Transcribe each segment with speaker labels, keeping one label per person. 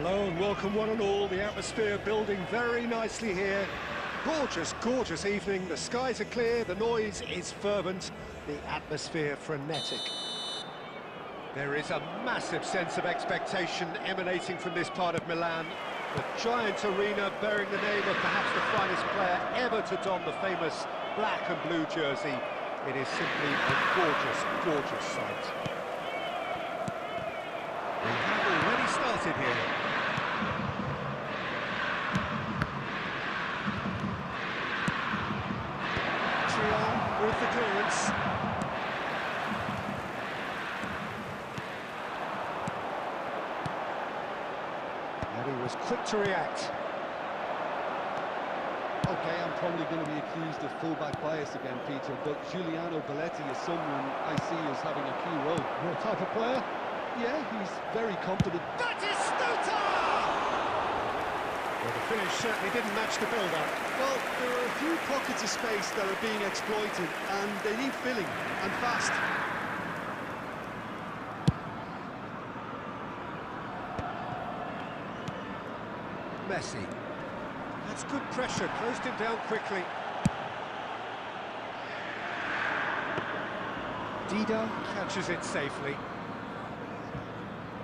Speaker 1: Hello and welcome one and all. The atmosphere building very nicely here. Gorgeous, gorgeous evening. The skies are clear, the noise is fervent, the atmosphere frenetic. There is a massive sense of expectation emanating from this part of Milan. The giant arena bearing the name of perhaps the finest player ever to don the famous black and blue jersey. It is simply a gorgeous, gorgeous sight. We have already started here. With the clearance. And he was quick to react.
Speaker 2: Okay, I'm probably going to be accused of fullback bias again, Peter, but Giuliano Belletti is someone I see as having a key role.
Speaker 1: Your type of player?
Speaker 2: Yeah, he's very confident.
Speaker 1: Batistuta! Well, the finish certainly didn't match the build-up.
Speaker 2: Well, there are a few pockets of space that are being exploited, and they need filling, and fast.
Speaker 1: Messi. That's good pressure, closed him down quickly. Dida catches it safely.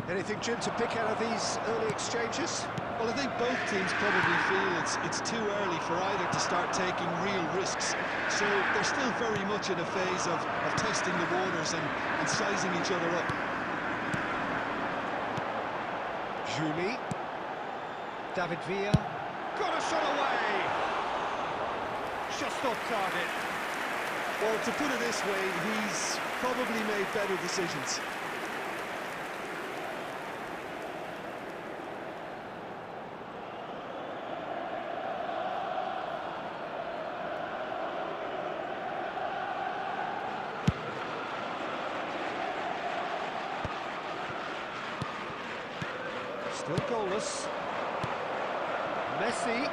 Speaker 1: Anything, Jim, to pick out of these early exchanges?
Speaker 2: Well, I think both teams probably feel it's too early for either to start taking real risks. So they're still very much in a phase of testing the waters and sizing each other up.
Speaker 1: Juli. David Villa. Got a shot away! Just off target.
Speaker 2: Well, to put it this way, he's probably made better decisions.
Speaker 1: Still goalless. Messi.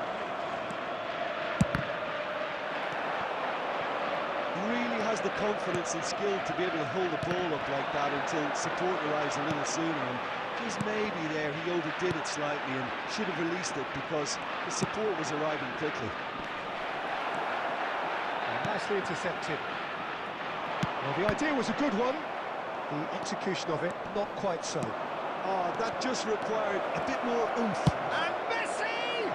Speaker 2: He really has the confidence and skill to be able to hold the ball up like that until support arrives a little sooner. And just maybe there he overdid it slightly and should have released it because the support was arriving quickly.
Speaker 1: Nicely intercepted. Well, the idea was a good one. The execution of it, not quite so.
Speaker 2: Oh, that just required a bit more oomph.
Speaker 1: And Messi!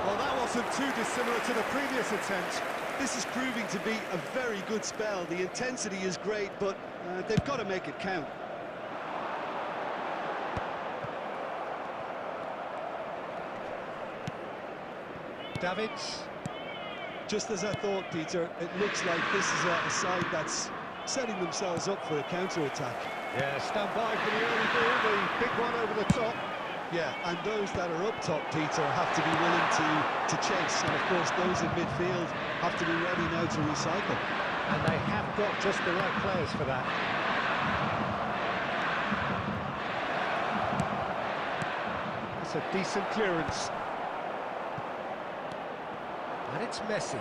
Speaker 1: Well, that wasn't too dissimilar to the previous attempt.
Speaker 2: This is proving to be a very good spell. The intensity is great, but they've got to make it count.
Speaker 1: Davids.
Speaker 2: Just as I thought, Peter, it looks like this is a side that's setting themselves up for a counter-attack.
Speaker 1: Yeah, stand by for the early ball, the big one over the top.
Speaker 2: Yeah, and those that are up top, Peter, have to be willing to chase. And, of course, those in midfield have to be ready now to recycle.
Speaker 1: And they have got just the right players for that. It's a decent clearance. And it's Messi.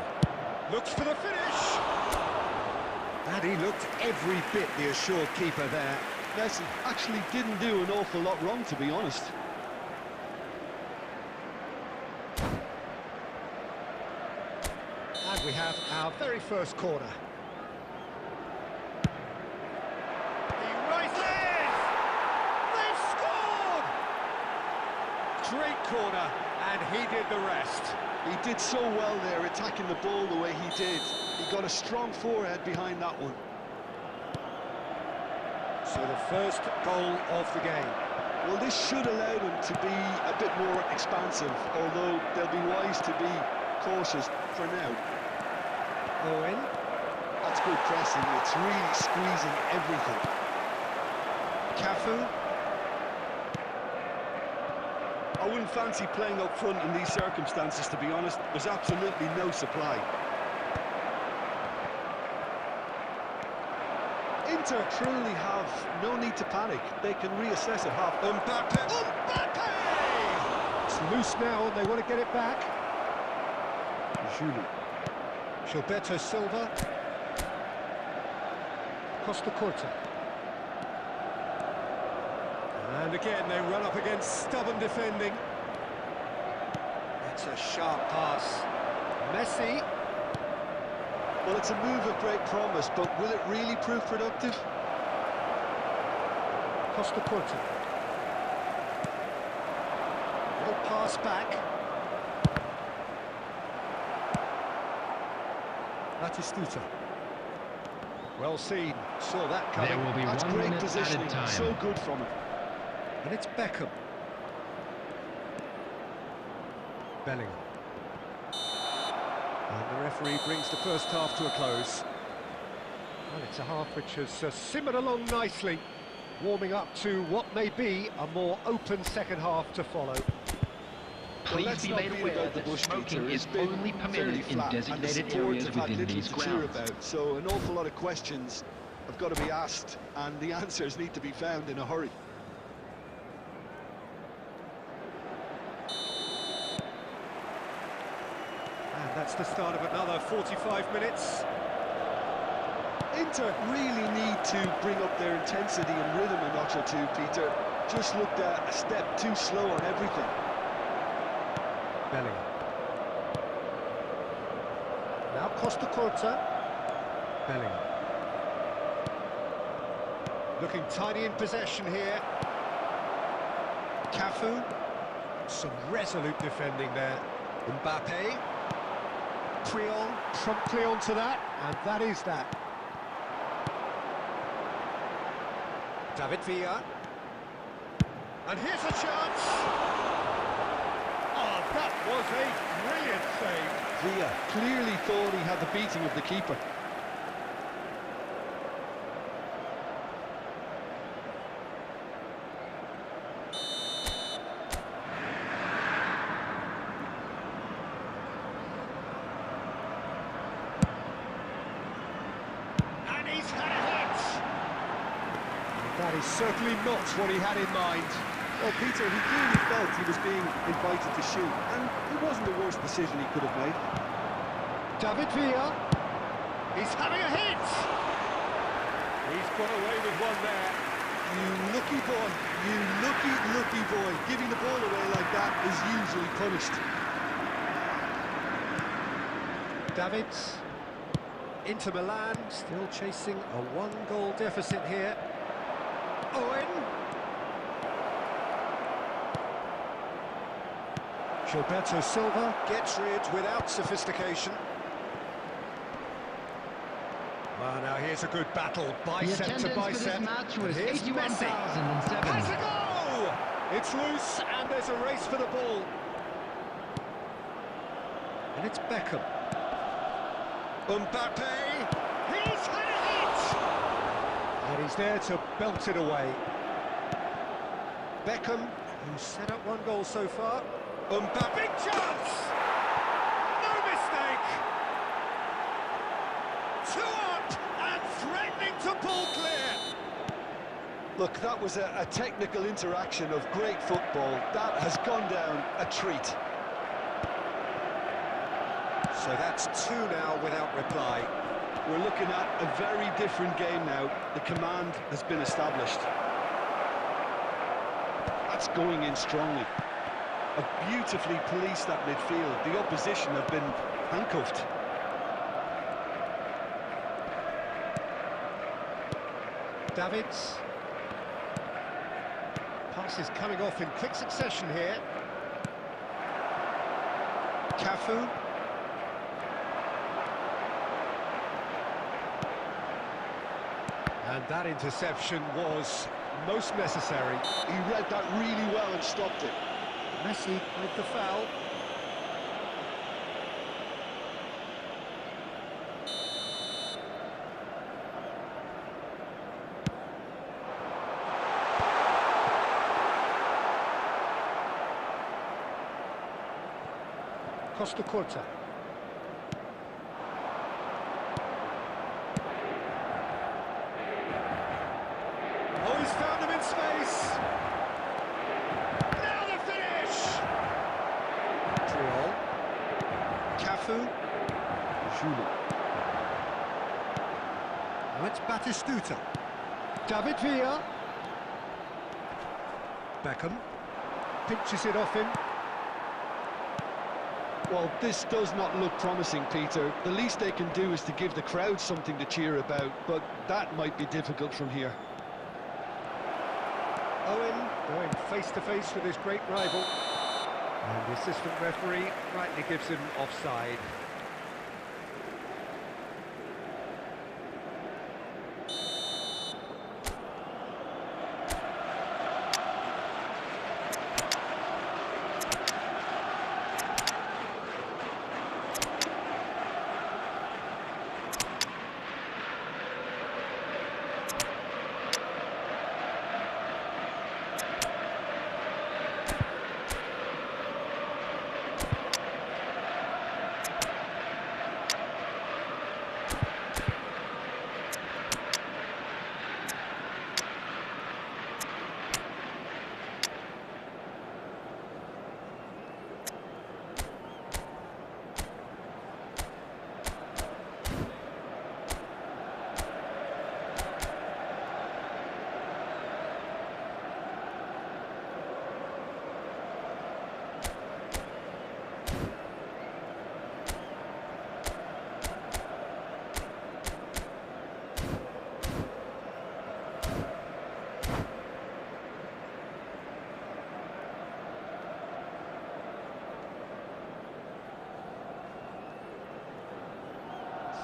Speaker 1: Looks for the finish! And he looked every bit the assured keeper there.
Speaker 2: Messi actually didn't do an awful lot wrong, to be honest.
Speaker 1: And we have our very first corner. He rises! They've scored! Great corner, and he did the rest.
Speaker 2: He did so well there, attacking the ball the way he did. He got a strong forehead behind that one.
Speaker 1: So the first goal of the game.
Speaker 2: Well, this should allow them to be a bit more expansive, although they'll be wise to be cautious for now.
Speaker 1: Owen.
Speaker 2: That's good pressing. It's really squeezing everything.
Speaker 1: Cafu.
Speaker 2: I wouldn't fancy playing up front in these circumstances, to be honest. There's absolutely no supply. Inter truly have no need to panic. They can reassess at half.
Speaker 1: Mbappe! It's loose now, and they want to get it back. Juli. Gilberto Silva. Costa Corta. And again, they run up against stubborn defending. It's a sharp pass. Messi.
Speaker 2: Well, it's a move of great promise, but will it really prove productive?
Speaker 1: Costa Corta. Little pass back. Batistuta. Well seen. Saw that coming.
Speaker 3: There will be
Speaker 2: That's
Speaker 3: 1
Speaker 2: great
Speaker 3: minute
Speaker 2: positioning.
Speaker 3: added time.
Speaker 2: So good from him.
Speaker 1: And it's Beckham. Bellingham. And the referee brings the first half to a close. Well, it's a half which has simmered along nicely, warming up to what may be a more open second half to follow.
Speaker 3: Please be made aware that smoking is only permitted in designated areas within these grounds.
Speaker 2: So an awful lot of questions have got to be asked, and the answers need to be found in a hurry.
Speaker 1: And that's the start of another 45 minutes.
Speaker 2: Inter really need to bring up their intensity and rhythm a notch or two, Peter. Just looked a step too slow on everything.
Speaker 1: Bellingham. Now Costa Corta. Bellingham. Looking tidy in possession here. Cafu. Some resolute defending there. Mbappe. Trion promptly onto that, and that is that. David Villa. And here's a chance. Oh, that was a brilliant save.
Speaker 2: Villa clearly thought he had the beating of the keeper.
Speaker 1: And he's had a hit. That is certainly not what he had in mind.
Speaker 2: Well, Peter, he clearly felt he was being invited to shoot, and it wasn't the worst decision he could have made.
Speaker 1: David Villa. He's having a hit! He's got away with one there.
Speaker 2: You lucky boy, you lucky boy. Giving the ball away like that is usually punished.
Speaker 1: Davids. Inter Milan, still chasing a one-goal deficit here. Owen. Gilberto Silva gets rid without sophistication. Well, now here's a good battle, bicep to bicep.
Speaker 3: Match was
Speaker 1: Here's Messi.
Speaker 3: 81,007.
Speaker 1: Has a goal! It's loose, and there's a race for the ball. And it's Beckham. Mbappe. He's had a hit! And he's there to belt it away. Beckham, who's set up one goal so far. Mbappe, big chance! No mistake! 2 up and threatening to pull clear.
Speaker 2: Look, that was a technical interaction of great football. That has gone down a treat.
Speaker 1: So that's 2 now without reply.
Speaker 2: We're looking at a very different game now. The command has been established. That's going in strongly. Have beautifully policed that midfield. The opposition have been handcuffed.
Speaker 1: Davids. Passes coming off in quick succession here. Cafu. And that interception was most necessary.
Speaker 2: He read that really well and stopped it.
Speaker 1: Messi with the foul. Costa Curta. Oh, he's found him in space. Now the finish. Triol. Cafu. Julu. Now it's Batistuta. David Villa. Beckham. Pinches it off him.
Speaker 2: Well, this does not look promising, Peter. The least they can do is to give the crowd something to cheer about, but that might be difficult from here.
Speaker 1: Owen going face-to-face with his great rival. And the assistant referee rightly gives him offside.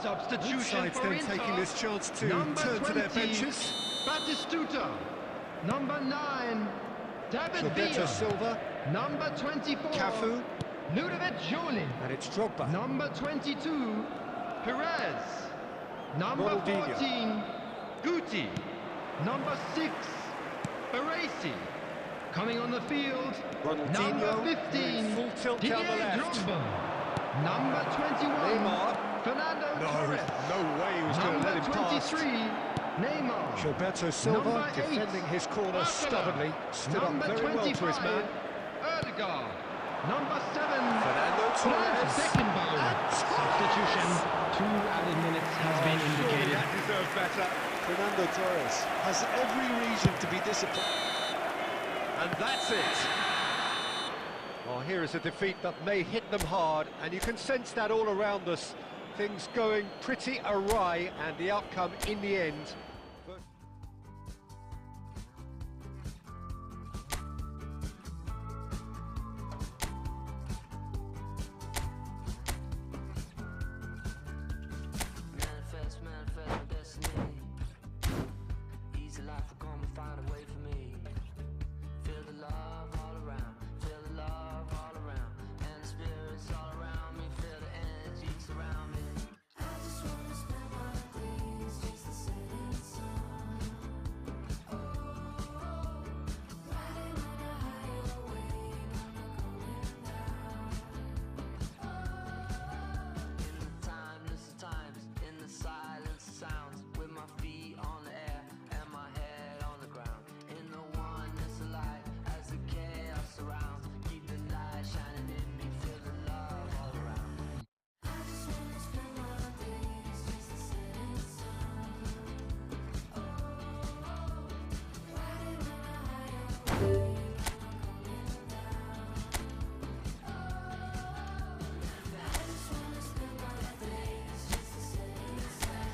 Speaker 3: Substitution
Speaker 1: Sides
Speaker 3: for
Speaker 1: then
Speaker 3: Inter.
Speaker 1: taking this chance to
Speaker 3: Number
Speaker 1: turn
Speaker 3: 20,
Speaker 1: to their benches.
Speaker 3: Batistuta. Number 9, David
Speaker 1: Gilberto
Speaker 3: Villa.
Speaker 1: Silva.
Speaker 3: Number 24,
Speaker 1: Cafu.
Speaker 3: Ludovic Jolie.
Speaker 1: And it's Drogba.
Speaker 3: Number 22, Perez. Number
Speaker 1: Ronaldinho.
Speaker 3: 14, Guti. Number 6, Baresi. Coming on the field,
Speaker 1: Ronaldinho.
Speaker 3: number 15,
Speaker 1: Full tilt
Speaker 3: Didier
Speaker 1: down the left.
Speaker 3: Drogba. Number 21,
Speaker 1: Neymar.
Speaker 3: Fernando
Speaker 1: No,
Speaker 3: Torres.
Speaker 1: no way he was going to
Speaker 3: Number
Speaker 1: let him pass.
Speaker 3: 23, Neymar.
Speaker 1: Gilberto Silva
Speaker 3: Number 8,
Speaker 1: defending his corner
Speaker 3: Barcelona.
Speaker 1: stubbornly, stood
Speaker 3: Number
Speaker 1: up very well to his
Speaker 3: 25,
Speaker 1: man.
Speaker 3: Erdegaard. Number 7,
Speaker 1: Fernando Torres.
Speaker 3: Beckenbauer.
Speaker 1: And
Speaker 3: Substitution. 2 added minutes has been indicated.
Speaker 1: That deserved better.
Speaker 2: Fernando Torres has every reason to be disappointed.
Speaker 1: And that's it. Well, here is a defeat that may hit them hard, and you can sense that all around us. Things going pretty awry, and the outcome in the end.
Speaker 4: Manifest my destiny. Easy life will come and find a way for me. Feel the love all around, feel the love all around, and the spirits all around me, feel the energy surround me. I just wanna spend my days just the setting sun. Oh, riding on a higher wave, I'm not coming down. In the timeless of times, in the silence of sounds, with my feet on the air and my head on the ground, in the oneness of light as the chaos surrounds, keep the light shining in me, feel the love all around. I just wanna spend my days just the setting sun. Oh, riding on a higher wave, I'm not coming down. I just wanna spend my days just the setting sun.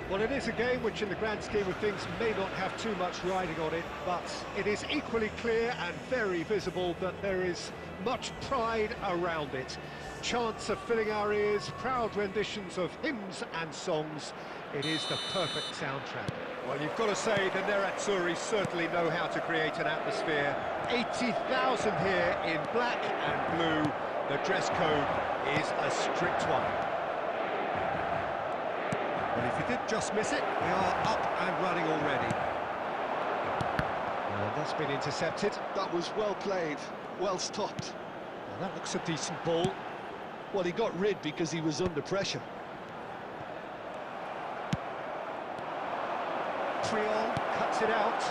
Speaker 1: Well, it is a game which in the grand scheme of things may not have too much riding on it, but it is equally clear and very visible that there is much pride around it. Chants are filling our ears, proud renditions of hymns and songs. It is the perfect soundtrack. Well, you've got to say the Nerazzurri certainly know how to create an atmosphere. 80,000 here in black and blue. The dress code is a strict one. Well, if you did just miss it, they are up and running already. And that's been intercepted.
Speaker 2: That was well played, well stopped.
Speaker 1: Well, that looks a decent ball.
Speaker 2: Well, he got rid because he was under pressure.
Speaker 1: Triol cuts it out.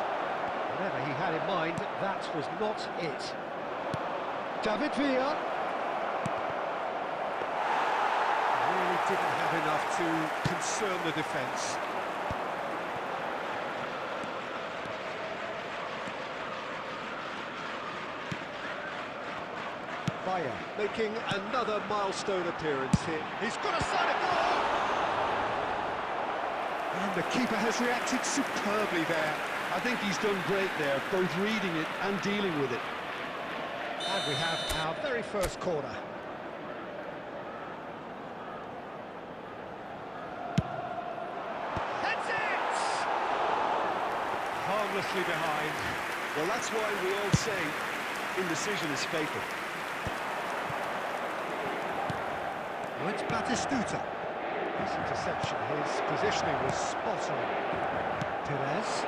Speaker 1: Whatever he had in mind, that was not it. David Villa. Really didn't have enough to concern the defence. Bayer making another milestone appearance here. He's got a side of goal! And the keeper has reacted superbly there.
Speaker 2: I think he's done great there, both reading it and dealing with it.
Speaker 1: And we have our very first corner. hopelessly behind.
Speaker 2: Well, that's why we all say indecision is fatal.
Speaker 1: Well, it's Batistuta. His interception, his positioning was spot on. Perez.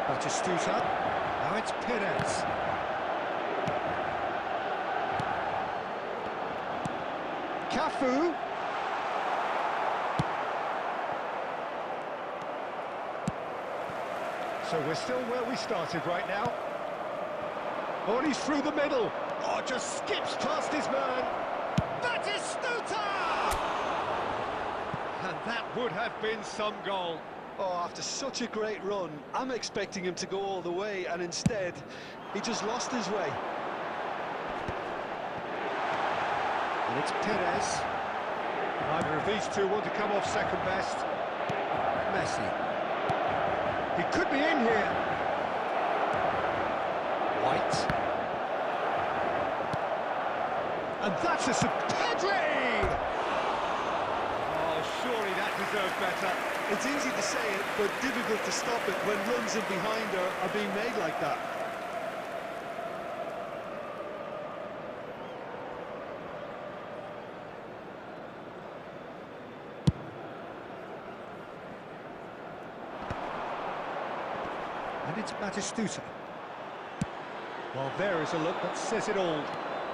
Speaker 1: Batistuta. Now it's Perez. Cafu. So we're still where we started right now. Oh, and he's through the middle. Oh, just skips past his man. Batistuta! And that would have been some goal.
Speaker 2: Oh, after such a great run, I'm expecting him to go all the way, and instead, he just lost his way.
Speaker 1: And it's Perez. Neither of these two want to come off second best. Messi. He could be in here. White. And that's a Pedri! Oh, surely that deserved better.
Speaker 2: It's easy to say it, but difficult to stop it when runs in behind are being made like that.
Speaker 1: And it's Batistuta. Well, there is a look that says it all.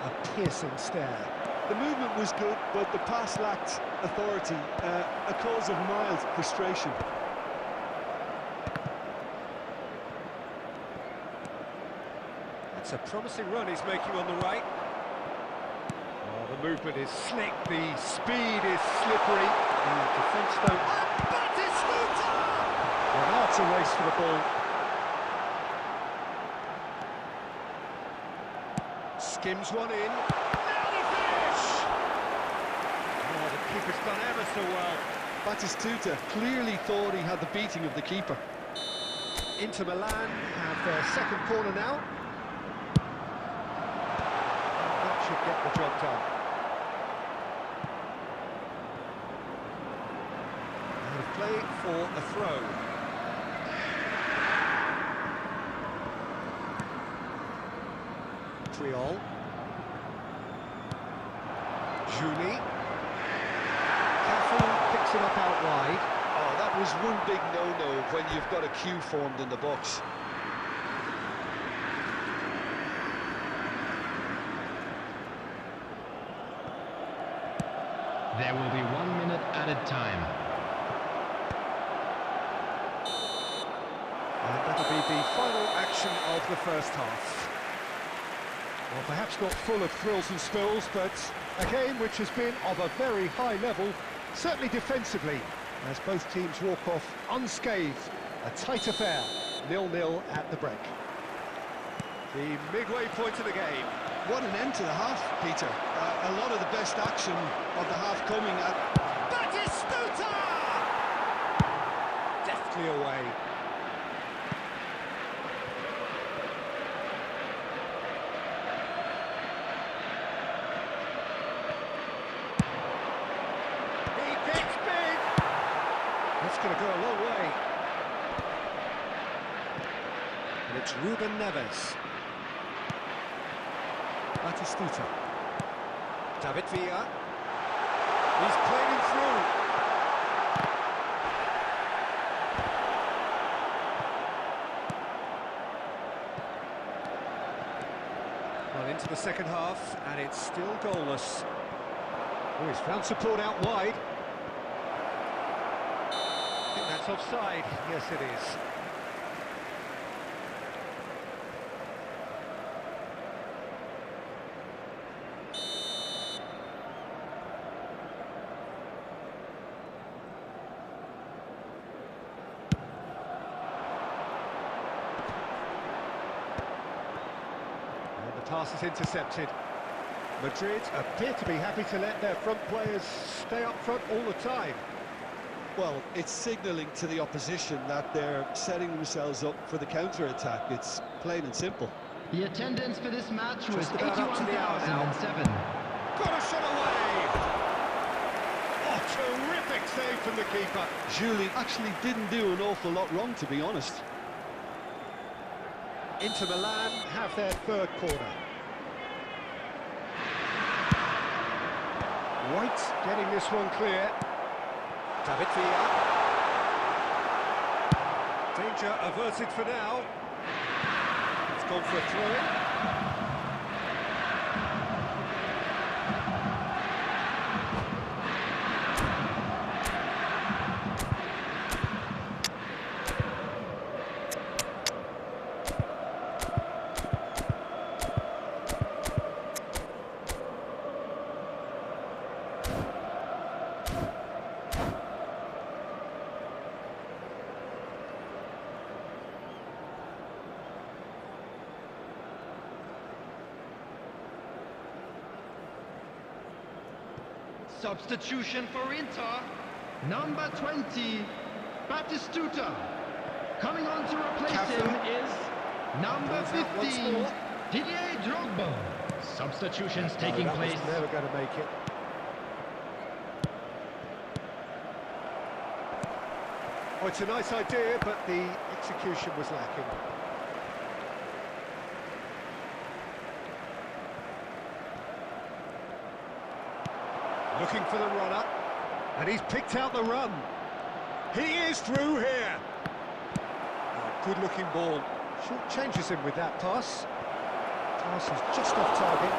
Speaker 1: A piercing stare.
Speaker 2: The movement was good, but the pass lacked authority, a cause of mild frustration.
Speaker 1: That's a promising run he's making on the right. Oh, the movement is slick, the speed is slippery. The defence don't... And Batistuta! Well, now it's a race for the ball. Skims one in. Now the finish! Oh, the keeper's done ever so well.
Speaker 2: Batistuta clearly thought he had the beating of the keeper.
Speaker 1: Inter Milan have their second corner now. That should get the job done. Out of play for a throw. Triol. Julie. Cafu picks it up out wide.
Speaker 2: Oh, that was one big no-no when you've got a queue formed in the box.
Speaker 3: There will be 1 minute added time.
Speaker 1: And that'll be the final action of the first half. Well, perhaps not full of thrills and spills, but a game which has been of a very high level, certainly defensively, as both teams walk off unscathed. A tight affair, 0-0 at the break. The midway point of the game.
Speaker 2: What an end to the half, Peter. A lot of the best action of the half coming at...
Speaker 1: Batistuta! Deftly away. That's going to go a long way. And it's Ruben Neves. Batistuta. David Villa. He's played him through. Well, into the second half, and it's still goalless. Oh, he's found support out wide. I think that's offside. Yes, it is. And the pass is intercepted. Madrid appear to be happy to let their front players stay up front all the time.
Speaker 2: Well, it's signalling to the opposition that they're setting themselves up for the counter-attack. It's plain and simple.
Speaker 3: The attendance for this match was
Speaker 1: Just about up to the hour now.
Speaker 3: 81,007.
Speaker 1: Got a shot away! Oh, terrific save from the keeper.
Speaker 2: Julie actually didn't do an awful lot wrong, to be honest.
Speaker 1: Inter Milan have their third corner. White getting this one clear. David Villa. Danger averted for now. It's gone for a throw-in.
Speaker 3: Substitution for Inter, number 20, Batistuta. Coming on to replace him is number 15, Didier Drogba. Substitutions taking place.
Speaker 1: Never going to make it. Oh, it's a nice idea, but the execution was lacking. Looking for the runner, and he's picked out the run. He is through here. Oh, good-looking ball. Short changes him with that pass. Pass is just off target.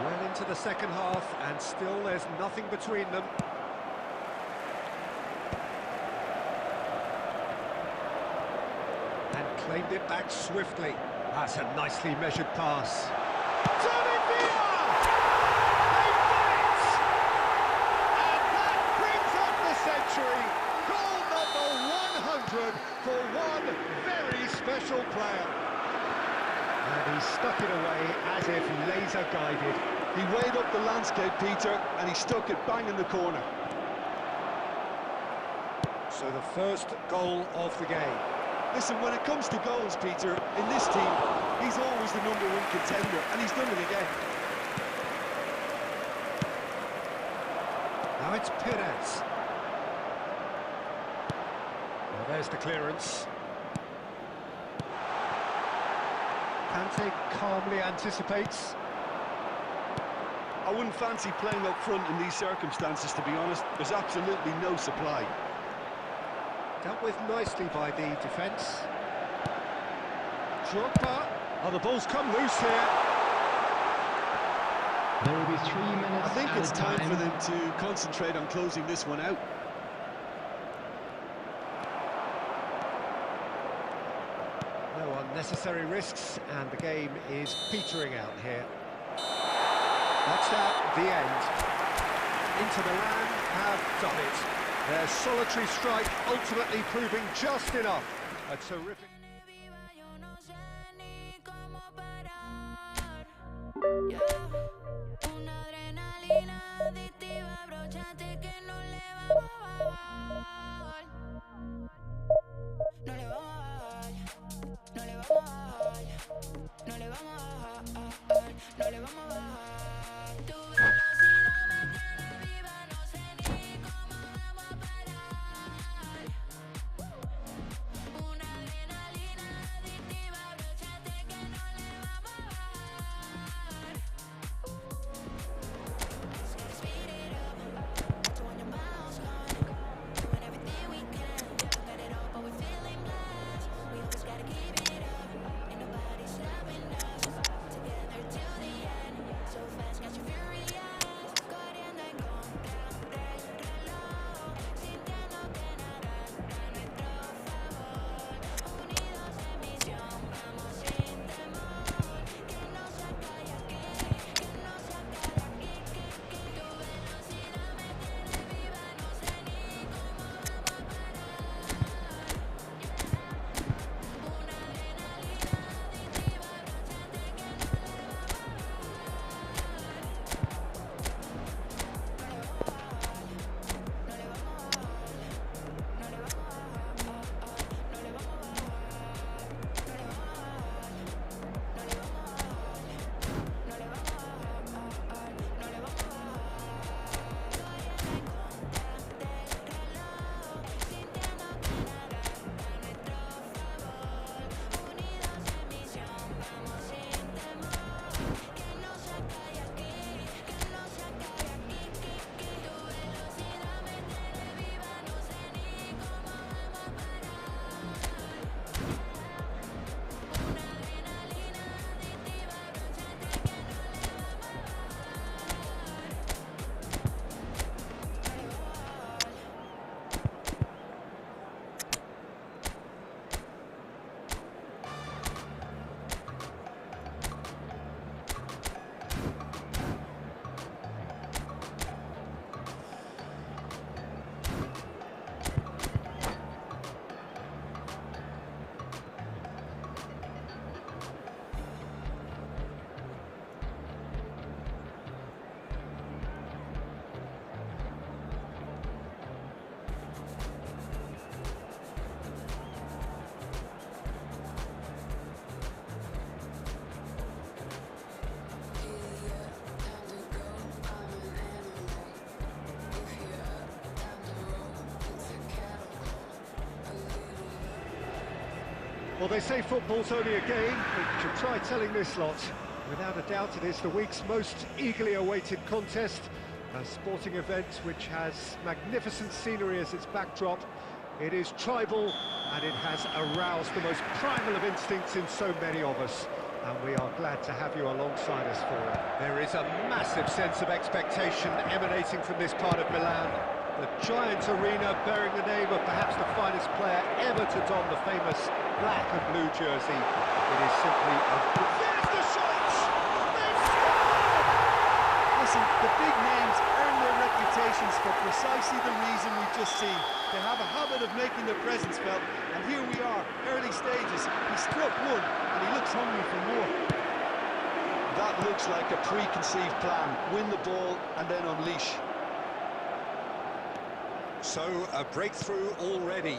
Speaker 1: Well into the second half, and still there's nothing between them. Claimed it back swiftly. That's a nicely measured pass. David Villa! They've done it! And that brings up the century. Goal number 100 for one very special player. And he stuck it away as if laser guided.
Speaker 2: He weighed up the landscape, Peter, and he stuck it bang in the corner.
Speaker 1: So the first goal of the game.
Speaker 2: Listen, when it comes to goals, Peter, in this team, he's always the #1 contender, and he's done it again.
Speaker 1: Now it's Perez. Well, there's the clearance. Kante calmly anticipates.
Speaker 2: I wouldn't fancy playing up front in these circumstances, to be honest. There's absolutely no supply.
Speaker 1: Dealt with nicely by the defence. Drogba. Oh, the ball's come loose here.
Speaker 3: There will be 3 minutes.
Speaker 2: I think it's time for them to concentrate on closing this one out.
Speaker 1: No unnecessary risks, and the game is petering out here. That's that, the end. Inter Milan have done it. Their solitary strike ultimately proving just enough. A terrific... Well, they say football's only a game, but you try telling this lot. Without a doubt, it is the week's most eagerly awaited contest, a sporting event which has magnificent scenery as its backdrop. It is tribal, and it has aroused the most primal of instincts in so many of us, and we are glad to have you alongside us for it. There is a massive sense of expectation emanating from this part of Milan. The giant arena bearing the name of perhaps the finest player ever to don the famous black and blue jersey. It is simply a... There's the shot! They've scored!
Speaker 2: Listen, the big names earn their reputations for precisely the reason we've just seen. They have a habit of making their presence felt, and here we are, early stages. He struck one, and he looks hungry for more. That looks like a preconceived plan. Win the ball, and then unleash.
Speaker 1: So, a breakthrough already.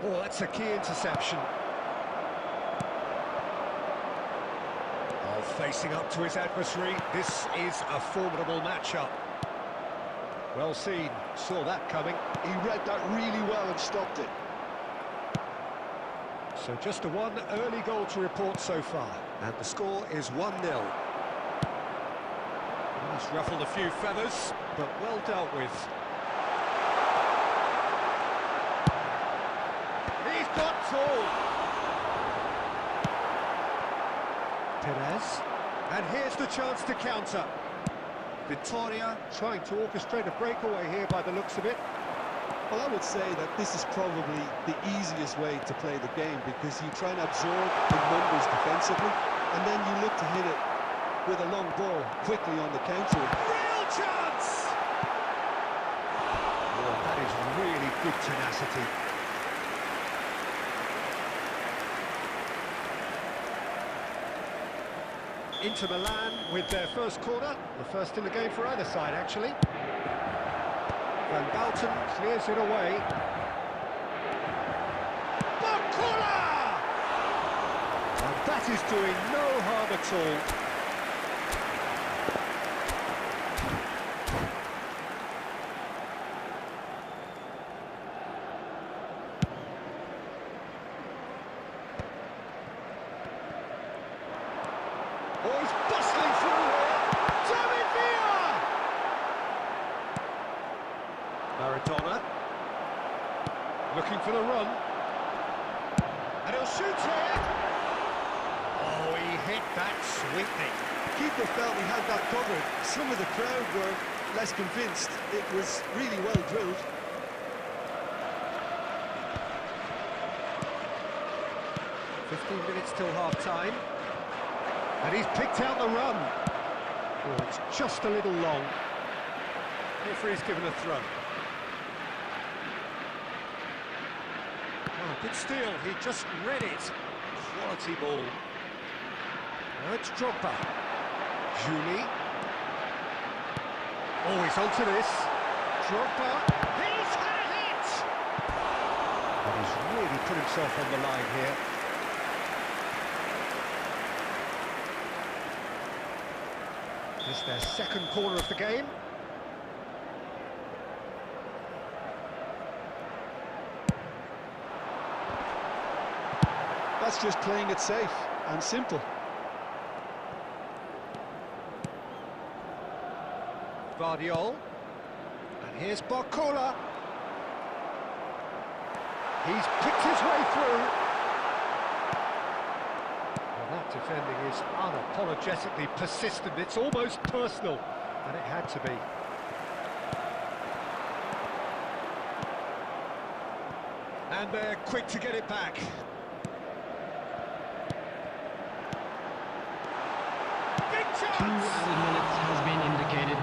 Speaker 1: Oh, that's a key interception. Oh, facing up to his adversary, this is a formidable matchup. Well seen, saw that coming.
Speaker 2: He read that really well and stopped it.
Speaker 1: So just a one early goal to report so far. And the score is 1-0. He's ruffled a few feathers, but well dealt with. He's got tall. Perez. And here's the chance to counter. Vittoria trying to orchestrate a breakaway here by the looks of it.
Speaker 2: Well, I would say that this is probably the easiest way to play the game, because you try and absorb the numbers defensively, and then you look to hit it with a long ball quickly on the counter.
Speaker 1: Real chance! Oh, that is really good tenacity. Inter Milan with their first corner, the first in the game for either side, actually. Van Bouten clears it away. Bakula! And that is doing no harm at all. Oh, he's bustling through here. David Villa! Maradona. Looking for the run. And he'll shoot here. Oh, he hit that sweetly.
Speaker 2: Keeper felt he had that covered. Some of the crowd were less convinced. It was really well drilled.
Speaker 1: Minutes till half-time. And he's picked out the run. Oh, it's just a little long. Referee's given a throw. Oh, good steal. He just read it. Quality ball. Now it's Drogba. Julie. Oh, he's onto this. Drogba. He's had it! And he's really put himself on the line here. This is their second corner of the game.
Speaker 2: That's just playing it safe and simple.
Speaker 1: Guardiol. And here's Bakula. He's picked his way through. That defending is unapologetically persistent. It's almost personal, and it had to be. And they're quick to get it back. Big chance!
Speaker 3: 2 added minutes has been indicated.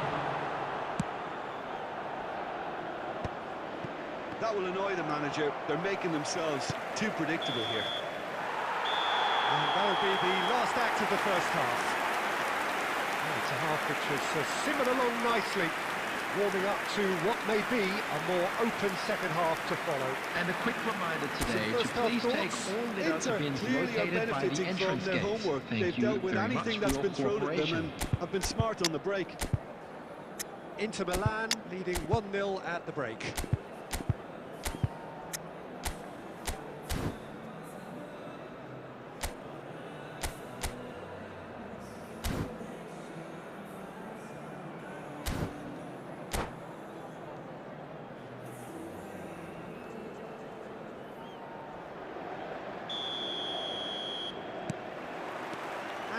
Speaker 2: That will annoy the manager. They're making themselves too predictable here.
Speaker 1: And that'll be the last act of the first half. And it's a half which has simmered along nicely, warming up to what may be a more open second half to follow.
Speaker 3: And a quick reminder today to please take all the
Speaker 2: Inter
Speaker 3: bins
Speaker 2: clearly are
Speaker 3: located by the
Speaker 2: benefiting from
Speaker 3: entrance
Speaker 2: their
Speaker 3: gate.
Speaker 2: homework.
Speaker 3: Thank
Speaker 2: They've
Speaker 3: you
Speaker 2: dealt with
Speaker 3: very
Speaker 2: anything
Speaker 3: much
Speaker 2: that's
Speaker 3: for
Speaker 2: been
Speaker 3: your
Speaker 2: thrown at them
Speaker 3: cooperation.
Speaker 2: and have been smart on the break.
Speaker 1: Inter Milan leading 1-0 at the break.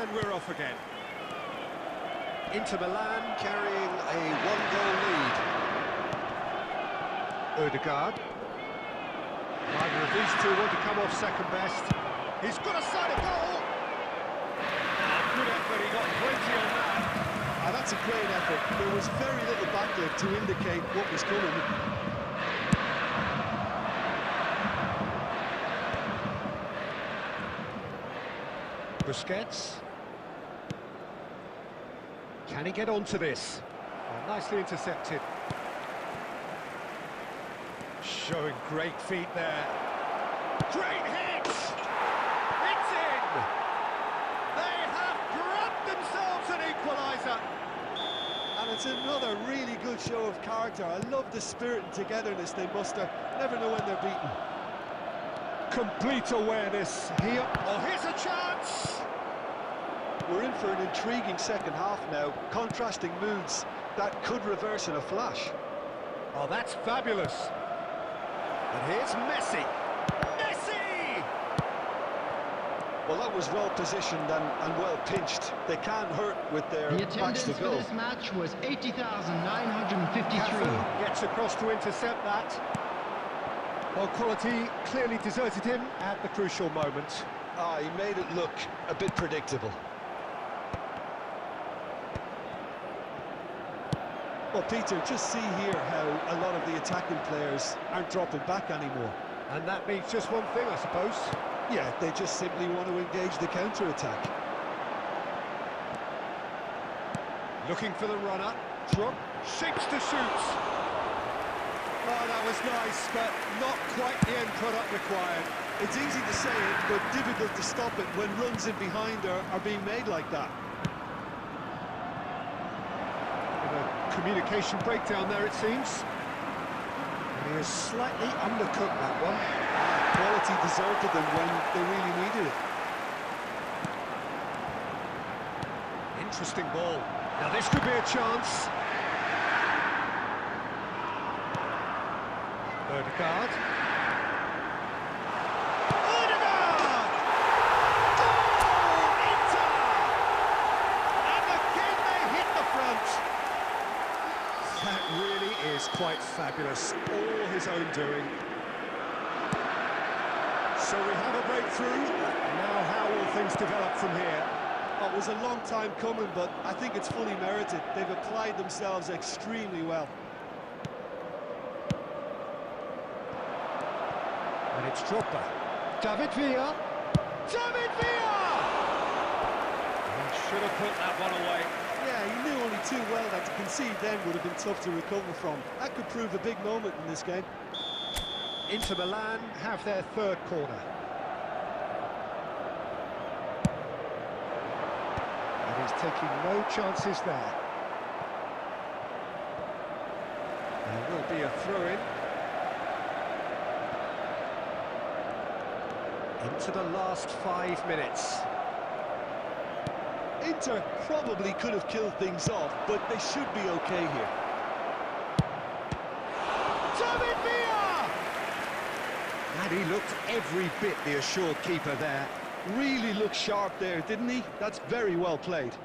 Speaker 1: And we're off again. Inter Milan carrying a one-goal lead. Odegaard. Neither of these two want to come off second best. He's got a sight of goal. Good effort, he got plenty on that.
Speaker 2: That's a great effort. There was very little backlift to indicate what was coming.
Speaker 1: Busquets. Can he get onto this? Oh, nicely intercepted. Showing great feet there. Great hit! It's in! They have grabbed themselves an equaliser.
Speaker 2: And it's another really good show of character. I love the spirit and togetherness they muster. Never know when they're beaten.
Speaker 1: Complete awareness here. Oh, here's a chance!
Speaker 2: We're in for an intriguing second half now. Contrasting moods that could reverse in a flash.
Speaker 1: Oh, that's fabulous. And here's Messi. Messi!
Speaker 3: Well, that was well positioned and well pinched. They can't hurt with their
Speaker 5: The
Speaker 3: backs
Speaker 5: attendance
Speaker 3: to
Speaker 5: for
Speaker 3: go.
Speaker 5: this match was 80,953.
Speaker 1: Cafu gets across to intercept that. Well, quality clearly deserted him at the crucial moment.
Speaker 3: He made it look a bit predictable.
Speaker 2: Well, Peter, just see here how a lot of the attacking players aren't dropping back anymore.
Speaker 1: And that means just one thing, I suppose.
Speaker 2: Yeah, they just simply want to engage the counter-attack.
Speaker 1: Looking for the runner. Drop, shapes to shoot. Oh, that was nice, but not quite the end product required.
Speaker 2: It's easy to say it, but difficult to stop it when runs in behind are being made like that.
Speaker 1: Communication breakdown there, it seems. And he has slightly undercooked that one.
Speaker 2: Quality deserted them when they really needed it.
Speaker 1: Interesting ball. Now this could be a chance. Odegaard. Odegaard! Goal! Inter! And again they hit the front. That really is quite fabulous, all his own doing. So we have a breakthrough. Now how will things develop from here?
Speaker 2: Oh, it was a long time coming, but I think it's fully merited. They've applied themselves extremely well.
Speaker 1: And it's Drogba. David Villa. David Villa! He should have put that one away.
Speaker 2: Yeah, he knew only too well that to concede then would have been tough to recover from. That could prove a big moment in this game.
Speaker 1: Inter Milan have their third corner. And he's taking no chances there. There will be a throw-in. Into the last 5 minutes.
Speaker 2: Inter probably could have killed things off, but they should be okay here.
Speaker 1: David Villa! And he looked every bit the assured keeper there.
Speaker 2: Really looked sharp there, didn't he? That's very well played.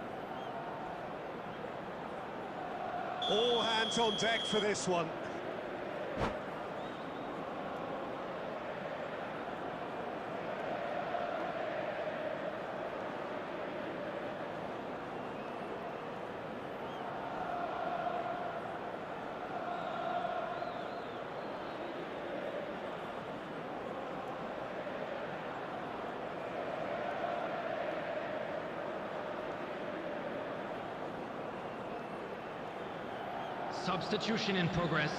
Speaker 1: All hands on deck for this one.
Speaker 5: Substitution in progress.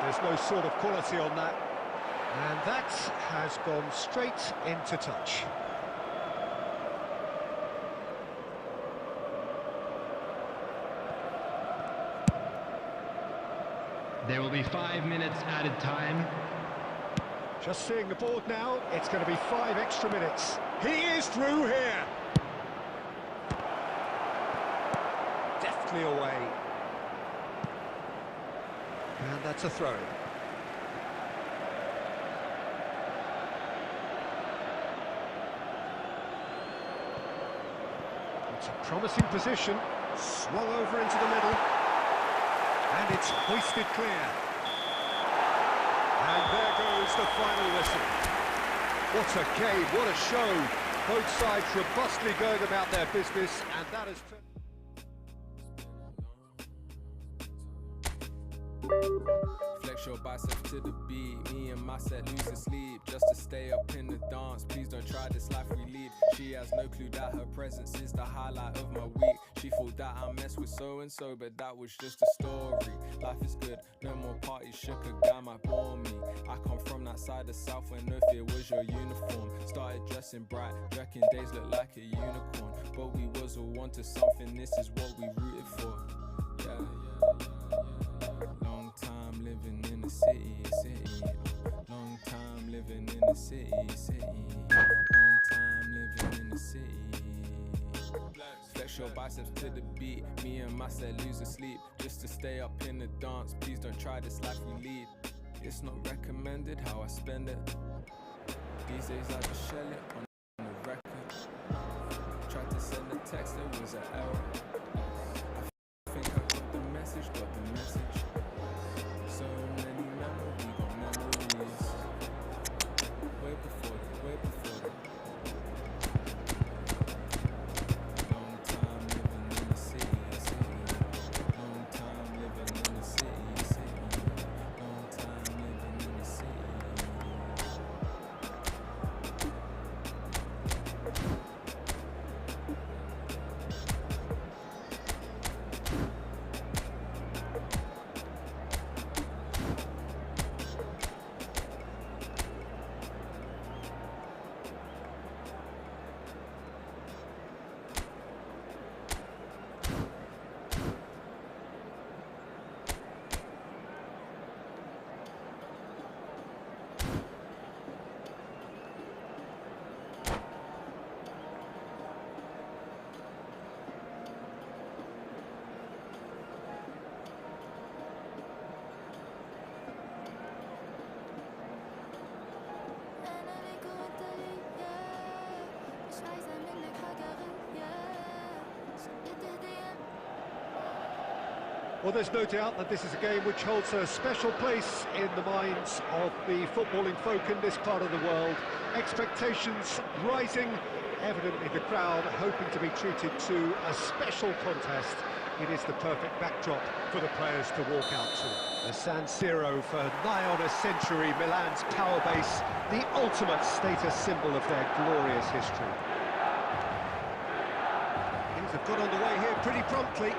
Speaker 1: There's no sort of quality on that. And that has gone straight into touch.
Speaker 5: There will be 5 minutes added time.
Speaker 1: Just seeing the board now, it's going to be 5 extra minutes. He is through here. Deftly away. And that's a throw. It's a promising position. Swung over into the middle. And it's hoisted clear. And there goes the final whistle. What a game, what a show. Both sides robustly going about their business, and that is...
Speaker 6: Flex your biceps to the beat. Me and my set losing sleep just to stay up in the dance. Please don't try this life we lead. She has no clue that her presence is the highlight of my week. She thought that I messed with so-and-so, but that was just a story. Life is good, no more parties, shook a guy might bore me. I come from that side of South where no fear was your uniform. Started dressing bright, drinking days look like a unicorn. But we was all one to something, this is what we rooted for. Yeah. Long time living in the city. Long time living in the city. Long time living in the city. Flex your biceps to the beat. Me and my set losing sleep just to stay up in the dance. Please don't try this life we lead. It's not recommended how I spend it. These days I just shell it on the record. Tried to send a text, there was an error. I think I got the message, So many memories, we got memories. Way before that. Long time living in the city. Long time living in the city. Long time living in the city.
Speaker 1: Well, there's no doubt that this is a game which holds a special place in the minds of the footballing folk in this part of the world. Expectations rising, evidently the crowd hoping to be treated to a special contest. It is the perfect backdrop for the players to walk out to. The San Siro for nigh on a century, Milan's power base, the ultimate status symbol of their glorious history. Things have got underway here pretty promptly.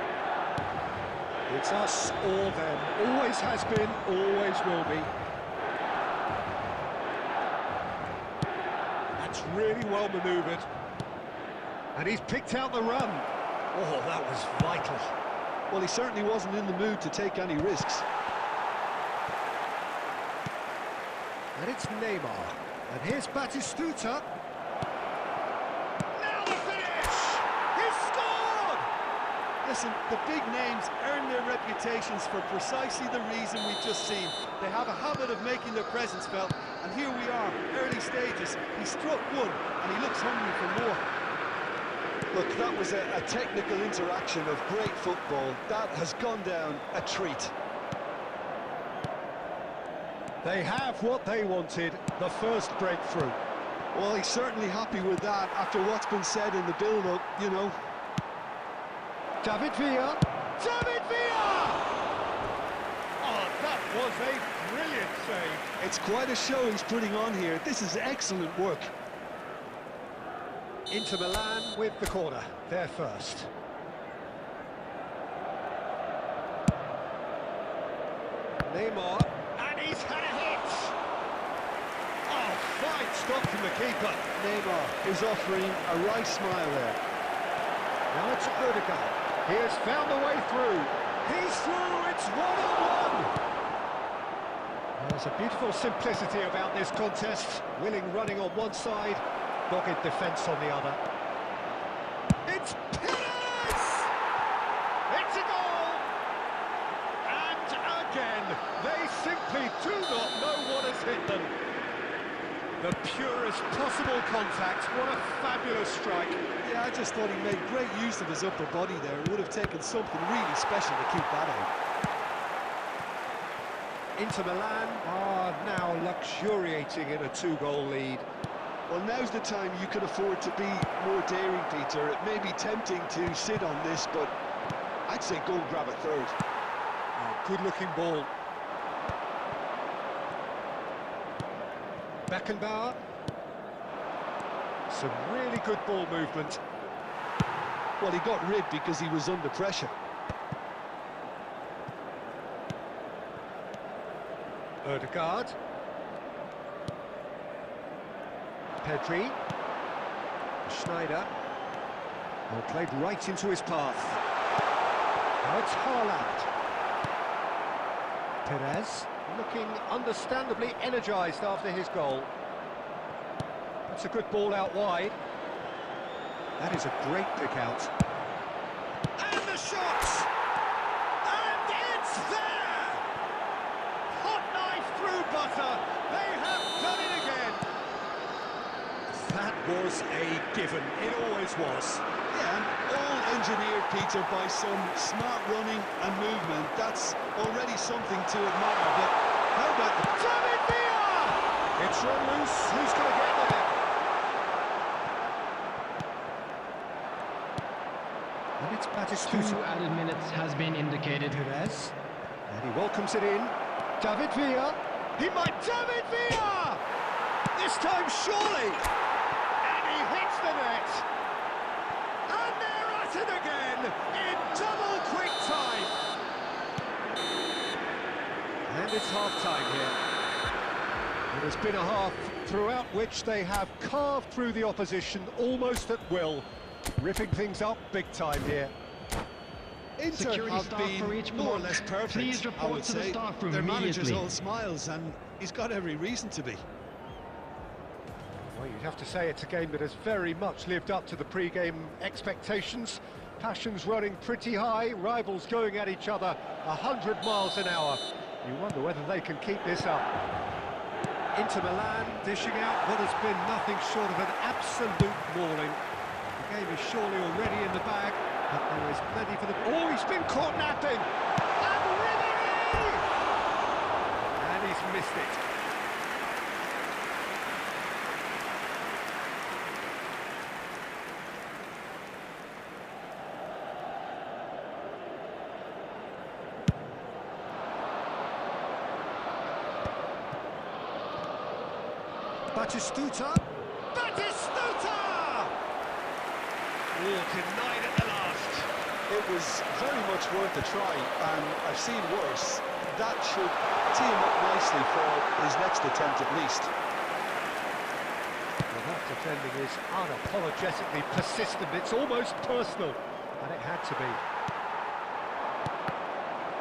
Speaker 1: It's us or them. Always has been, always will be. That's really well manoeuvred. And he's picked out the run. Oh, that was vital.
Speaker 2: Well, he certainly wasn't in the mood to take any risks.
Speaker 1: And it's Neymar. And here's Batistuta. Now the finish! He's scored!
Speaker 2: Listen, the big names earn their reputations for precisely the reason we've just seen. They have a habit of making their presence felt, and here we are, early stages. He struck one, and he looks hungry for more. Look, that was a technical interaction of great football. That has gone down a treat.
Speaker 1: They have what they wanted, the first breakthrough.
Speaker 2: Well, he's certainly happy with that after what's been said in the build-up, you know.
Speaker 1: David Villa! David Villa! Oh, that was a brilliant save.
Speaker 2: It's quite a show he's putting on here. This is excellent work.
Speaker 1: Into Milan with the corner, there first. Neymar, and he's had a hit! Oh, fine stop from the keeper.
Speaker 2: Neymar is offering a right smile there.
Speaker 1: Now it's Odegaard. He has found a way through. He's through, it's 1-on-1! There's a beautiful simplicity about this contest. Willing running on one side, dogged defence on the other. It's Perez! It's a goal! And again, they simply do not know what has hit them. The purest possible contact. What a fabulous strike.
Speaker 2: Yeah, I just thought he made great use of his upper body there. It would have taken something really special to keep that out.
Speaker 1: Inter Milan are now luxuriating in a 2-goal lead.
Speaker 2: Well, now's the time you can afford to be more daring, Peter. It may be tempting to sit on this, but I'd say go and grab a third.
Speaker 1: Good-looking ball. Beckenbauer. Some really good ball movement.
Speaker 2: Well, he got rid because he was under pressure.
Speaker 1: Odegaard. Pedri. Schneider. Well, played right into his path. Now it's Haaland. Perez, looking understandably energised after his goal. That's a good ball out wide. That is a great pick out. And the shot! And it's there! Hot knife through butter. They have done it again. That was a given. It always was.
Speaker 2: Yeah, all engineered, Peter, by some smart running and movement. That's already something to admire, but how about the...
Speaker 1: David Villa! It's run loose. Who's going to get there? And it's Batistuta.
Speaker 5: 2 added minutes has been indicated.
Speaker 1: Perez. And he welcomes it in. David Villa. He might... David Villa! This time, surely! And he hits the net. And they're at it again in double quick time. And it's half-time here. It has been a half throughout which they have carved through the opposition almost at will, ripping things up big time here.
Speaker 2: Inter
Speaker 5: Security
Speaker 2: have
Speaker 5: staff for each
Speaker 2: been more or
Speaker 5: court.
Speaker 2: less perfect,
Speaker 5: Please
Speaker 2: I
Speaker 5: report
Speaker 2: would
Speaker 5: to the
Speaker 2: say.
Speaker 5: staff room
Speaker 2: Their manager's
Speaker 5: immediately.
Speaker 2: all smiles, and he's got every reason to be.
Speaker 1: Well, you'd have to say it's a game that has very much lived up to the pre-game expectations. Passions running pretty high, rivals going at each other 100 miles an hour. You wonder whether they can keep this up. Inter Milan dishing out what has been nothing short of an absolute mauling. The game is surely already in the bag, but there is plenty for them. Oh, he's been caught napping! And Ribery! And he's missed it. Batistuta! Batistuta! Oh, denied at the last.
Speaker 2: It was very much worth a try, and I've seen worse. That should tee him up nicely for his next attempt at least.
Speaker 1: Well, that defending is unapologetically persistent. It's almost personal, and it had to be.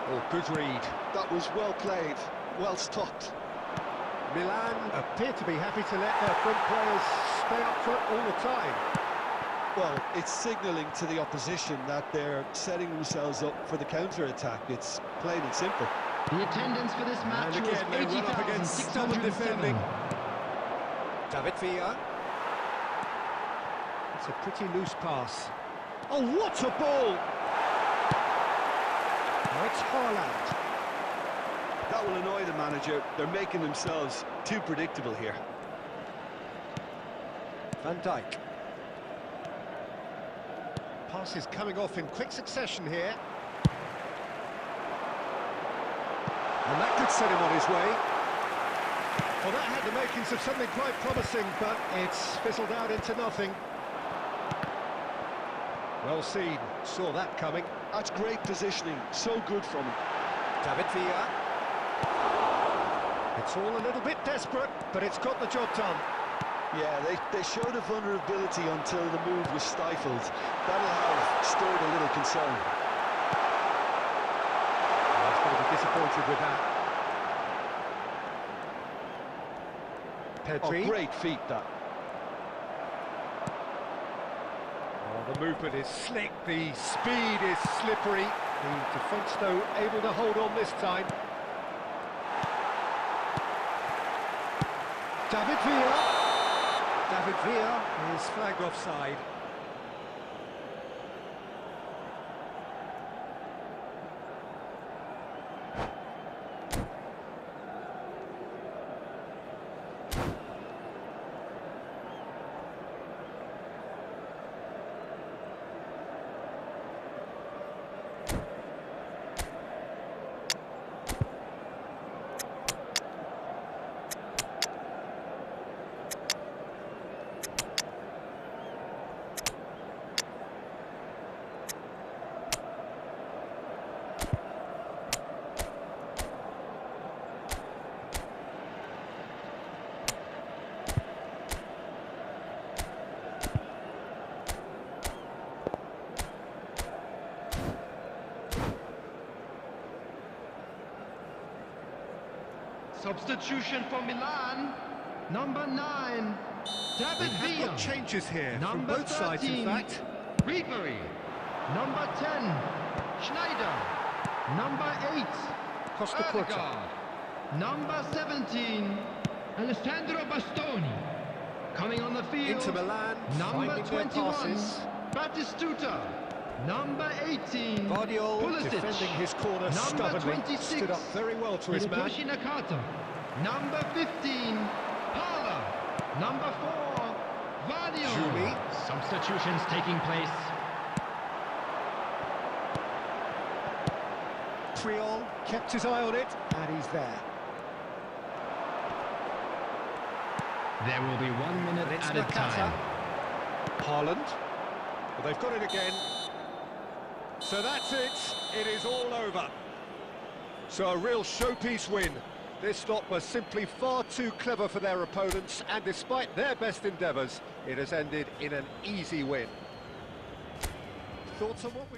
Speaker 1: Oh, good read.
Speaker 2: That was well played, well stopped.
Speaker 1: Milan appear to be happy to let their front players stay up front all the time.
Speaker 2: Well, it's signalling to the opposition that they're setting themselves up for the counter-attack. It's plain and simple.
Speaker 5: The attendance for this match
Speaker 1: And again, they
Speaker 5: was
Speaker 1: run up against stubborn
Speaker 5: 80,607.
Speaker 1: defending. David Villa. It's a pretty loose pass. Oh, what a ball! Now it's Haaland.
Speaker 2: That will annoy the manager. They're making themselves too predictable here.
Speaker 1: Van Dijk. Pass is coming off in quick succession here. And that could set him on his way. Well, that had the makings of something quite promising, but it's fizzled out into nothing. Well seen, saw that coming.
Speaker 2: That's great positioning, so good from him.
Speaker 1: David Villa. It's all a little bit desperate, but it's got the job done.
Speaker 2: Yeah, they showed a vulnerability until the move was stifled. That'll have stirred a little concern.
Speaker 1: He's going to be disappointed with that. Pedri.
Speaker 2: Oh, great feat, that.
Speaker 1: Oh, the movement is slick, the speed is slippery. The defence, though, able to hold on this time. David Villa is flagged offside.
Speaker 3: Substitution for Milan, number 9, David
Speaker 1: We've
Speaker 3: Villa.
Speaker 1: got changes here from
Speaker 3: Number
Speaker 1: both sides, in
Speaker 3: 13,
Speaker 1: fact.
Speaker 3: Ribery. Number 10, Schneider. Number 8,
Speaker 1: Costa Curta.
Speaker 3: Odegaard. Number 17, Alessandro Bastoni. Coming on the field,
Speaker 1: Inter Milan
Speaker 3: number
Speaker 1: finding their
Speaker 3: 21,
Speaker 1: passes.
Speaker 3: Batistuta. Number 18,
Speaker 1: Guardiola
Speaker 3: Pulisic.
Speaker 1: defending his corner
Speaker 3: Number
Speaker 1: stubbornly.
Speaker 3: 26,
Speaker 1: Stood up very well to his man.
Speaker 3: Hirotoshi Nakata. Number 15, Parla. Number 4, Vadio.
Speaker 1: Juli.
Speaker 5: Substitutions taking place.
Speaker 1: Triol kept his eye on it, and he's there.
Speaker 5: There will be 1 minute
Speaker 1: And it's
Speaker 5: added
Speaker 1: Nakata.
Speaker 5: time.
Speaker 1: Haaland. Well, they've got it again. So that's it. It is all over. So a real showpiece win. This lot was simply far too clever for their opponents, and despite their best endeavours, it has ended in an easy win. Thoughts on what we...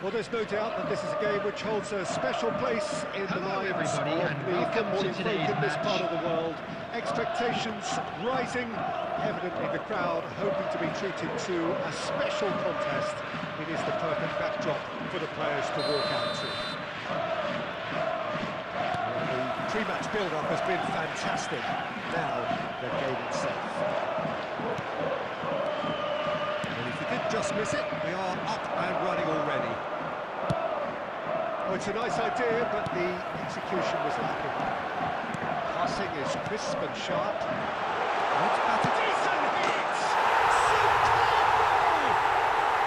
Speaker 1: Well, there's no doubt that this is a game which holds a special place in the
Speaker 3: Hello,
Speaker 1: minds of
Speaker 3: everybody, and
Speaker 1: the
Speaker 3: welcome to
Speaker 1: footballing folk
Speaker 3: today's
Speaker 1: in this
Speaker 3: match.
Speaker 1: part of the world. Expectations rising, evidently the crowd hoping to be treated to a special contest. It is the perfect backdrop for the players to walk out to. The pre-match build-up has been fantastic. Now, the game itself. And if you did just miss it, we are up and running already. Oh, it's a nice idea, but the execution was lacking. Passing is crisp and sharp. It's batted. Decent hit! Superb!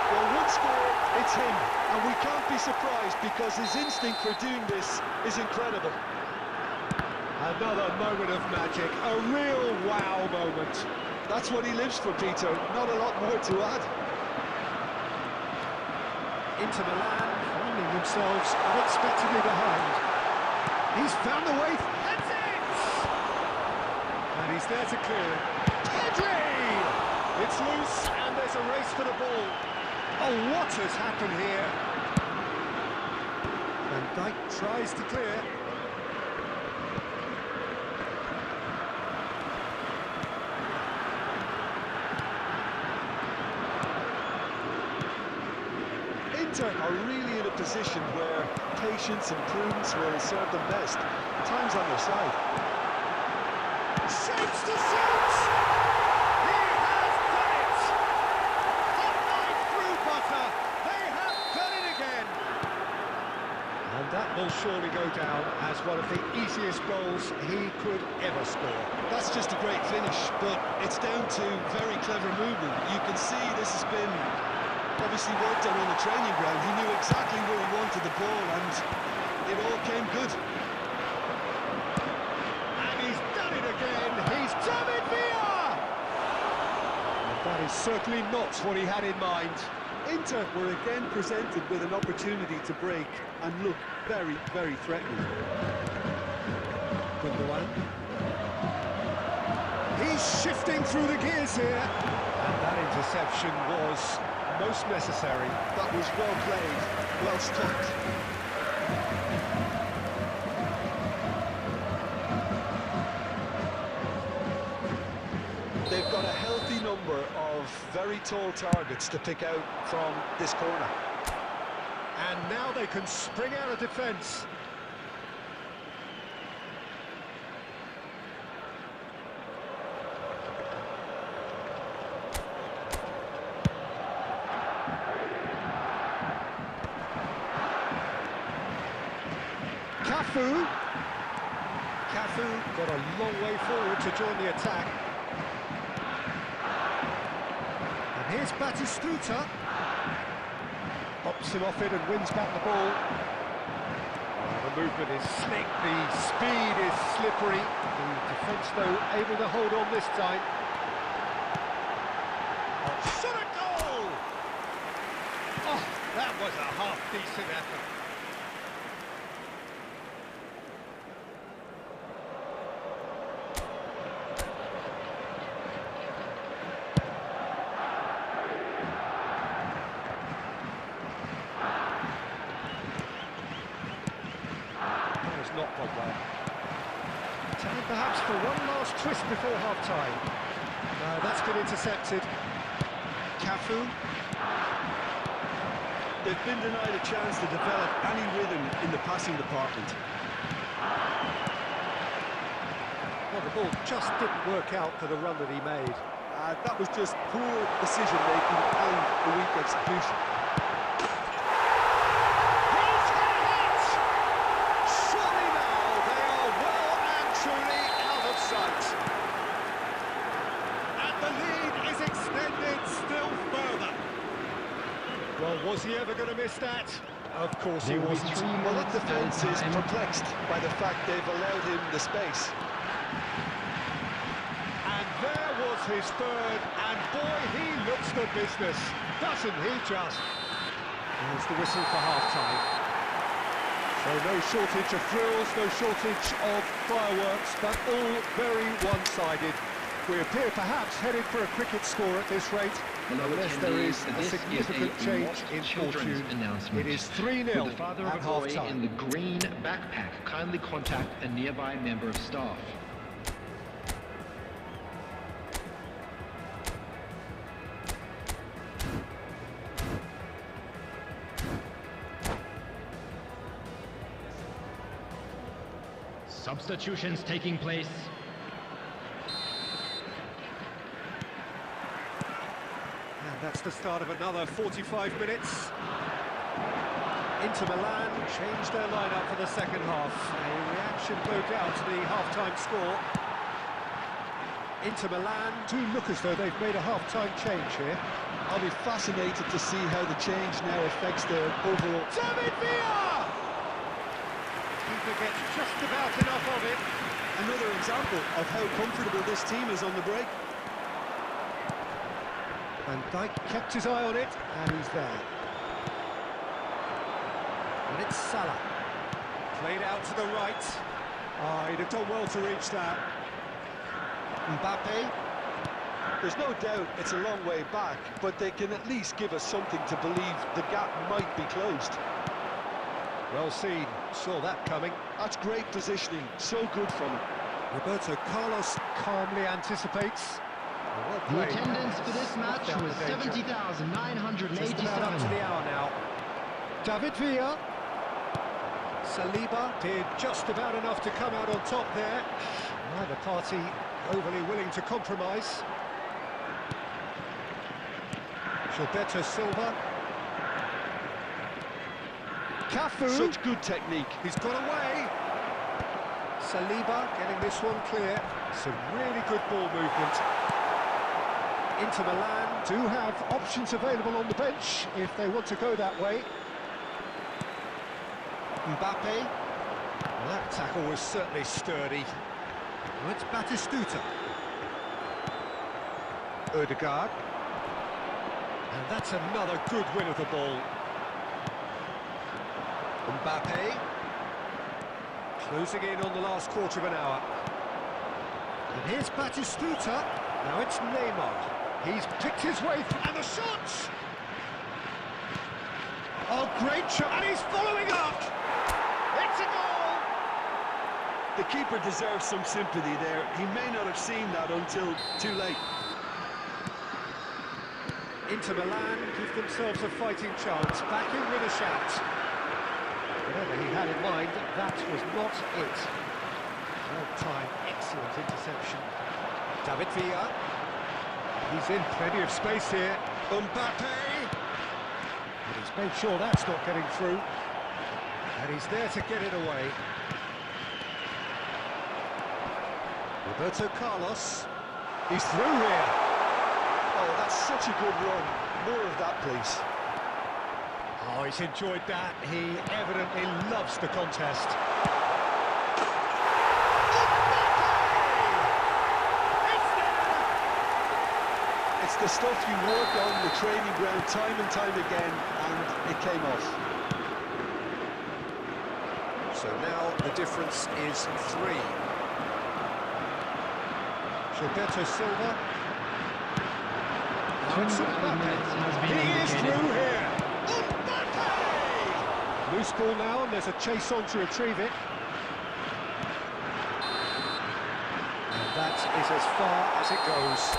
Speaker 2: Well, one score, it's him, and we can't be surprised because his instinct for doing this is incredible.
Speaker 1: Another moment of magic, a real wow moment.
Speaker 2: That's what he lives for, Peter. Not a lot more to add.
Speaker 1: Inter Milan finding themselves unexpectedly behind. He's found the way. That's it! And he's there to clear it. Pedri! It's loose and there's a race for the ball. Oh, what has happened here? Van Dijk tries to clear.
Speaker 2: Inter are really in a position where patience and prudence will serve them best. Time's on their side.
Speaker 1: Shapes to shoot! He has done it! Hot knife through butter! They have done it again! And that will surely go down as one of the easiest goals he could ever score.
Speaker 2: That's just a great finish, but it's down to very clever movement. You can see this has been obviously worked on the training ground. He knew exactly where he wanted the ball and it all came good.
Speaker 1: And he's done it again! He's done it, Villa! And that is certainly not what he had in mind.
Speaker 2: Inter were again presented with an opportunity to break and look very, very threatening.
Speaker 1: Gundogan. He's shifting through the gears here. And that interception was most necessary.
Speaker 2: That was well played, well stopped. They've got a healthy number of very tall targets to pick out from this corner.
Speaker 1: And now they can spring out of defence. Cafu got a long way forward to join the attack. And here's Batistuta. Pops him off it and wins back the ball. The movement is slick, the speed is slippery. The defence, though, able to hold on this time. Oh, shot a goal! Oh, that was a half-decent effort. Not gone well. Time perhaps for one last twist before half-time. No, that's been intercepted. Cafu.
Speaker 2: They've been denied a chance to develop any rhythm in the passing department.
Speaker 1: Well, the ball just didn't work out for the run that he made.
Speaker 2: That was just poor decision-making and a weak execution.
Speaker 1: Well, was he ever going to miss that? Of course he wasn't.
Speaker 2: Well, that defence is perplexed by the fact they've allowed him the space.
Speaker 1: And there was his third, and boy, he looks the business, doesn't he just? There's the whistle for half-time. So no shortage of thrills, no shortage of fireworks, but all very one-sided. We appear perhaps headed for a cricket score at this rate, unless there is a significant change in fortune. It is 3-0
Speaker 5: the father of
Speaker 1: at
Speaker 5: a boy
Speaker 1: half-time.
Speaker 5: in the green backpack, kindly contact a nearby member of staff.
Speaker 3: Substitutions taking place.
Speaker 1: And that's the start of another 45 minutes. Inter Milan changed their lineup for the second half. A reaction, no doubt, to the half-time score. Inter Milan do look as though they've made a half-time change here.
Speaker 2: I'll be fascinated to see how the change now affects their overall...
Speaker 1: David Villa! Keeper gets just about enough of it.
Speaker 2: Another example of how comfortable this team is on the break.
Speaker 1: Van Dijk kept his eye on it, and he's there. And it's Salah. Played out to the right. He'd have done well to reach that. Mbappe.
Speaker 2: There's no doubt it's a long way back, but they can at least give us something to believe the gap might be closed.
Speaker 1: Well seen, saw that coming.
Speaker 2: That's great positioning, so good from him.
Speaker 1: Roberto Carlos calmly anticipates. Well
Speaker 3: The
Speaker 1: played.
Speaker 3: attendance for this match
Speaker 1: Down
Speaker 3: was
Speaker 1: the danger.
Speaker 3: 70,987.
Speaker 1: Just about up to the hour now. David Villa. Saliba did just about enough to come out on top there. Neither party overly willing to compromise. Gilberto Silva. Cafu.
Speaker 2: Such good technique.
Speaker 1: He's got away. Saliba getting this one clear. Some really good ball movement. Inter Milan do have options available on the bench if they want to go that way. Mbappe. Well, that tackle was certainly sturdy. Well, it's Batistuta. Odegaard. And that's another good win of the ball. Mbappe. Closing in on the last quarter of an hour. And here's Batistuta. Now it's Neymar. He's picked his way through. And the shot! Oh, great shot. And he's following up. It's a goal!
Speaker 2: The keeper deserves some sympathy there. He may not have seen that until too late.
Speaker 1: Inter Milan give themselves a fighting chance. Back in with a shout. Whatever he had in mind, that was not it. Well-timed, excellent interception. David Villa. He's in plenty of space here. Mbappe. And he's made sure that's not getting through. And he's there to get it away. Roberto Carlos. He's through here.
Speaker 2: Oh, that's such a good run. More of that, please.
Speaker 1: Oh, he's enjoyed that. He evidently loves the contest.
Speaker 2: It's the stuff you work on the training ground time and time again, and it came off.
Speaker 1: So now the difference is 3. Gilberto Silva. Now it's Mbappe. He is through here. Mbappe! Loose ball now, and there's a chase on to retrieve it. And that is as far as it goes.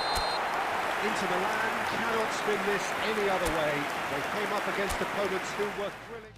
Speaker 1: Inter Milan cannot spin this any other way. They came up against opponents who were thrilling.